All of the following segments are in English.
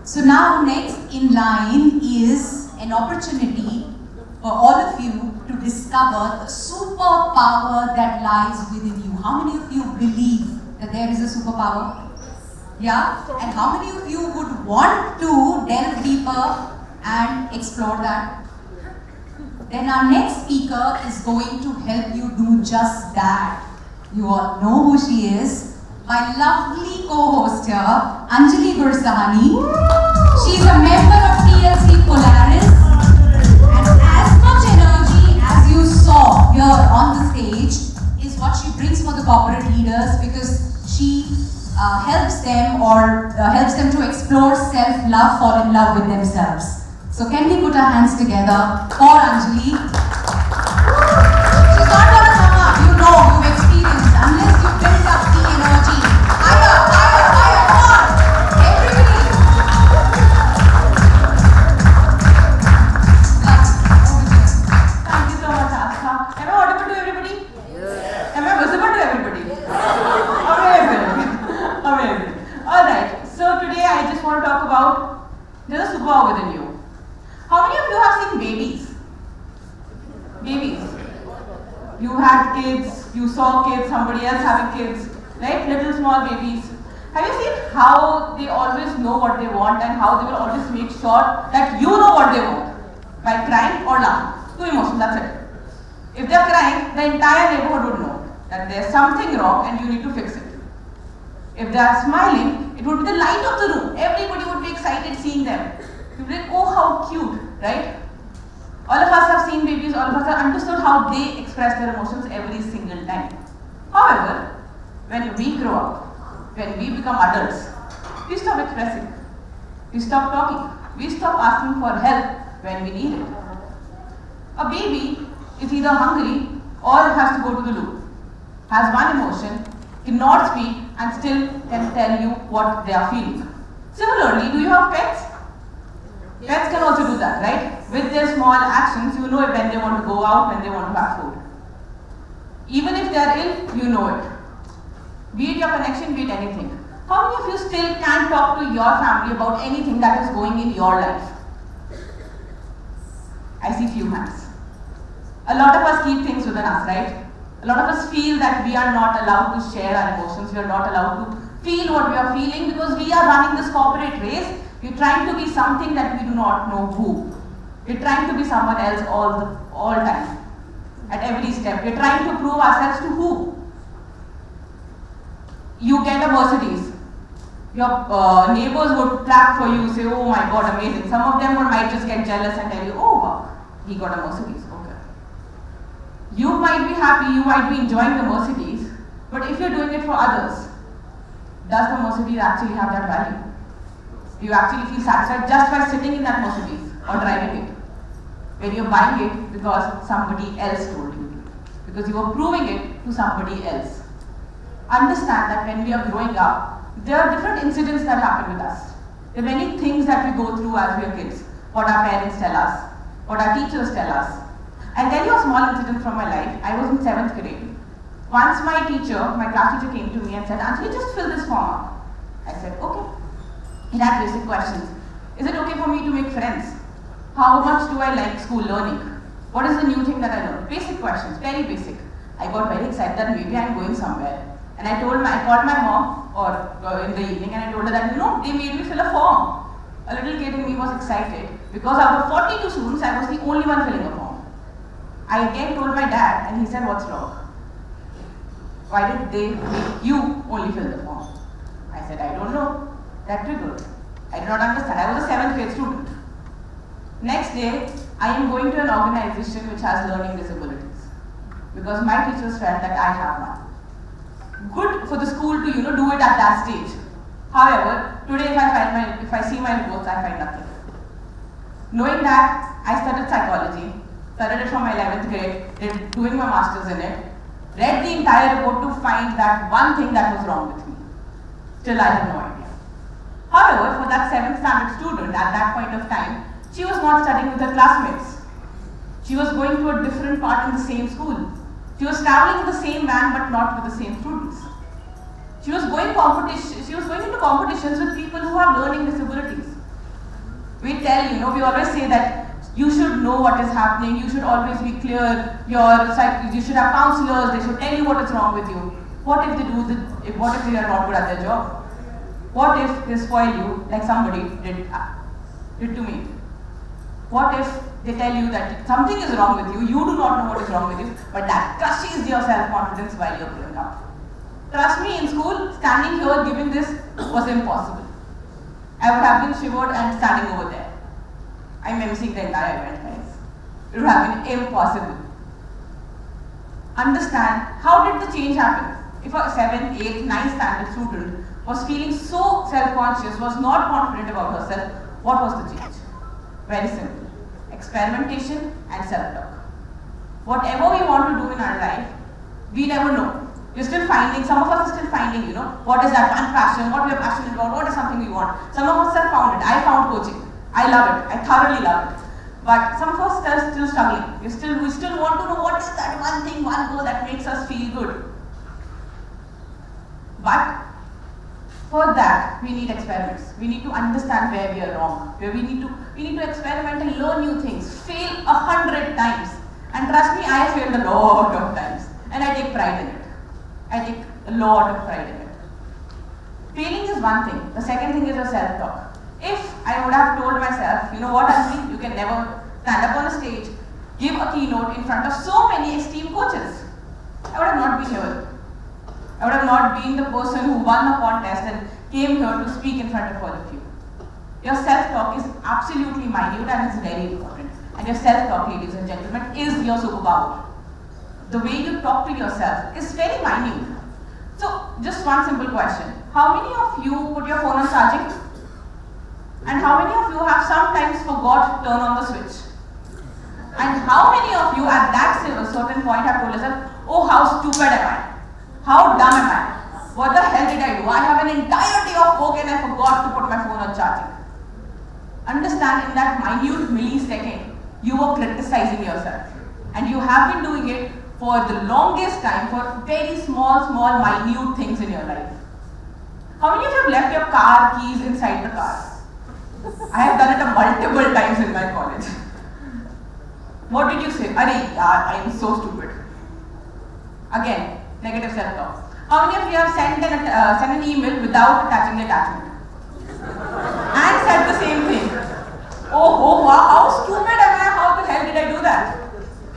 So now next in line is an opportunity for all of you to discover the superpower that lies within you. How many of you believe that there is a superpower? Yeah? And how many of you would want to delve deeper and explore that? Then our next speaker is going to help you do just that. You all know who she is. My lovely co-host here, Anjali Gursahaney. She's a member of TLC Polaris, and as much energy as you saw here on the stage is what she brings for the corporate leaders, because she helps them to explore self-love, fall in love with themselves. So can we put our hands together for Anjali? She's not gonna come up, you know, you've experienced, unless you build up the energy. Higher, higher, higher, come on! Everybody! Thank you so much, Astha. Am I audible to everybody? Yes. Am I visible to everybody? Amazing. Amazing. Alright, so today I just want to talk about there's a superpower within you. How many of you have seen babies? Babies. You had kids, you saw kids, somebody else having kids, right? Little small babies. Have you seen how they always know what they want and how they will always make sure that you know what they want? By crying or laughing. Two emotions, that's it. If they're crying, the entire neighborhood would know that there's something wrong and you need to fix it. If they are smiling, it would be the light of the room. Everybody would be excited seeing them. You'd be like, oh, how cute, right? All of us have seen babies, all of us have understood how they express their emotions every single time. However, when we grow up, when we become adults, we stop expressing. We stop talking. We stop asking for help when we need it. A baby is either hungry or has to go to the loo, has one emotion, cannot speak, and still can tell you what they are feeling. Similarly, do you have pets? Pets can also do that, right? With their small actions, you know when they want to go out, when they want to have food. Even if they are ill, you know it. Be it your connection, be it anything. How many of you still can talk to your family about anything that is going in your life? I see few hands. A lot of us keep things within us, right? A lot of us feel that we are not allowed to share our emotions, we are not allowed to feel what we are feeling because we are running this corporate race. We're trying to be something that we do not know who. We're trying to be someone else all time, at every step. We're trying to prove ourselves to who? You get a Mercedes. Your neighbors would clap for you, say, oh my God, amazing. Some of them might just get jealous and tell you, oh wow, he got a Mercedes, okay. You might be happy, you might be enjoying the Mercedes, but if you're doing it for others, does the Mercedes actually have that value? Do you actually feel satisfied just by sitting in that Mercedes or driving it? When you're buying it because somebody else told you to, because you were proving it to somebody else. Understand that when we are growing up, there are different incidents that happen with us. There are many things that we go through as we are kids. What our parents tell us, what our teachers tell us. I'll tell you a small incident from my life. I was in 7th grade. Once my class teacher came to me and said, Anjali, just fill this form up. I said, okay. It had basic questions. Is it okay for me to make friends? How much do I like school learning? What is the new thing that I learned? Basic questions, very basic. I got very excited that maybe I'm going somewhere. And I called my mom in the evening and I told her that, they made me fill a form. A little kid in me was excited because out of 42 students, I was the only one filling a form. I again told my dad and he said, what's wrong? Why did they make you only fill the form? I said, I don't know. That triggered. I did not understand. I was a 7th grade student. Next day, I am going to an organization which has learning disabilities because my teachers felt that I have one. Good for the school to do it at that stage. However, today if I see my reports, I find nothing. Knowing that, I studied psychology, studied it from my 11th grade, doing my masters in it, read the entire report to find that one thing that was wrong with me. Still, I have no idea. However, for that 7th standard student at that point of time, she was not studying with her classmates. She was going to a different part in the same school. She was traveling in the same van but not with the same students. She was going into competitions with people who have learning disabilities. We tell, we always say that you should know what is happening, you should always be clear, you should have counselors, they should tell you what is wrong with you. What if what if they are not good at their job? What if they spoil you like somebody did to me? What if they tell you that something is wrong with you, you do not know what is wrong with you, but that crushes your self-confidence while you're growing up. Trust me, in school, standing here giving this was impossible. I would have been shivered and standing over there. I'm emceeing the entire event, guys. It would have been impossible. Understand, how did the change happen? If a 7th, 8th, 9th standard student was feeling so self-conscious, was not confident about herself, what was the change? Very simple. Experimentation and self-talk. Whatever we want to do in our life, we never know. We're still finding, some of us are still finding, what is that one passion, what we are passionate about, what is something we want. Some of us have found it. I found coaching. I love it. I thoroughly love it. But some of us are still struggling. We still want to know what is that one thing, one goal that makes us feel good. But for that, we need experiments. We need to understand where we are wrong. Where we need to experiment and learn new things. Fail 100 times. And trust me, I have failed a lot of times. And I take pride in it. I take a lot of pride in it. Failing is one thing. The second thing is your self-talk. If I would have told myself, you know what, Anjali, you can never stand up on a stage, give a keynote in front of so many esteemed coaches, I would have not been here. I would have not been the person who won the contest and came here to speak in front of all of you. Your self-talk is absolutely minute and it's very important. And your self-talk, ladies and gentlemen, is your superpower. The way you talk to yourself is very minute. So, just one simple question. How many of you put your phone on charging? And how many of you have sometimes forgot to turn on the switch? And how many of you at that certain point have told yourself, oh, how stupid am I? How dumb am I? What the hell did I do? I have an entire day of work and I forgot to put my phone on charging. Understand, in that minute millisecond, you were criticizing yourself. And you have been doing it for the longest time for very small, minute things in your life. How many of you have left your car keys inside the car? I have done it multiple times in my college. What did you say? I am so stupid. Again, negative self-talk. How many of you have sent an email without attaching the attachment? And said the same thing. Oh, wow, how stupid am I? How the hell did I do that?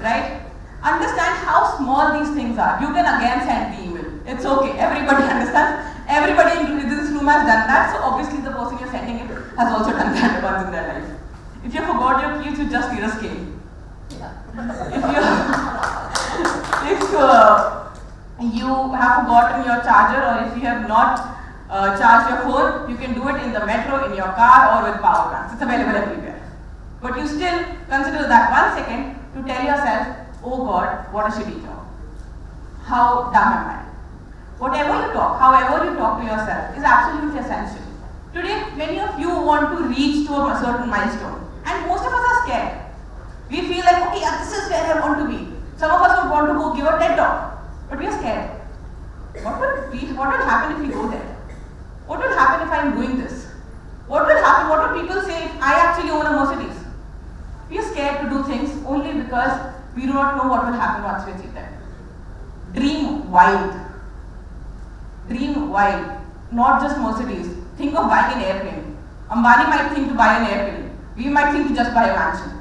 Right? Understand how small these things are. You can again send the email. It's okay. Everybody understands. Everybody in this room has done that. So obviously the person you're sending it has also done that once in their life. If you forgot your keys, you just need a scale. If you have forgotten your charger, or if you have not charged your phone, you can do it in the metro, in your car, or with power banks. It's available everywhere. But you still consider that 1 second to tell yourself, oh God, what a shitty job. How dumb am I? Whatever you talk, however you talk to yourself is absolutely essential. Today, many of you want to reach to a certain milestone, and most of us are scared. We feel like, okay, this is where I want to be. Some of us would want to go give a TED talk, but we are scared. What will happen if we go there? What will happen if I am doing this? What will happen? What will people say if I actually own a Mercedes? We are scared to do things only because we do not know what will happen once we achieve them. Dream wild. Dream wild. Not just Mercedes. Think of buying an airplane. Ambani might think to buy an airplane. We might think to just buy a mansion.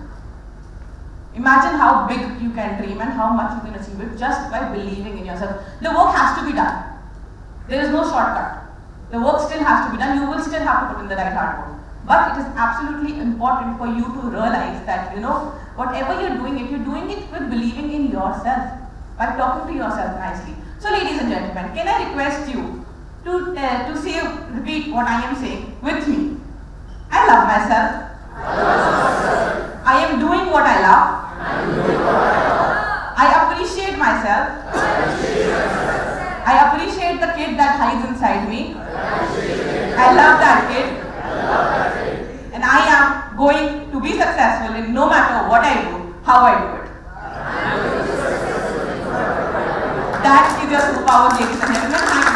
Imagine how big you can dream and how much you can achieve it just by believing in yourself. The work has to be done. There is no shortcut. The work still has to be done. You will still have to put in the right hard work. But it is absolutely important for you to realize that, whatever you're doing it with believing in yourself, by talking to yourself nicely. So ladies and gentlemen, can I request you to repeat what I am saying with me? I love myself. I am doing what I love. I appreciate myself. I appreciate the kid that hides inside me. I love that kid. And I am going to be successful in no matter what I do, how I do it. That is your superpower, ladies and gentlemen.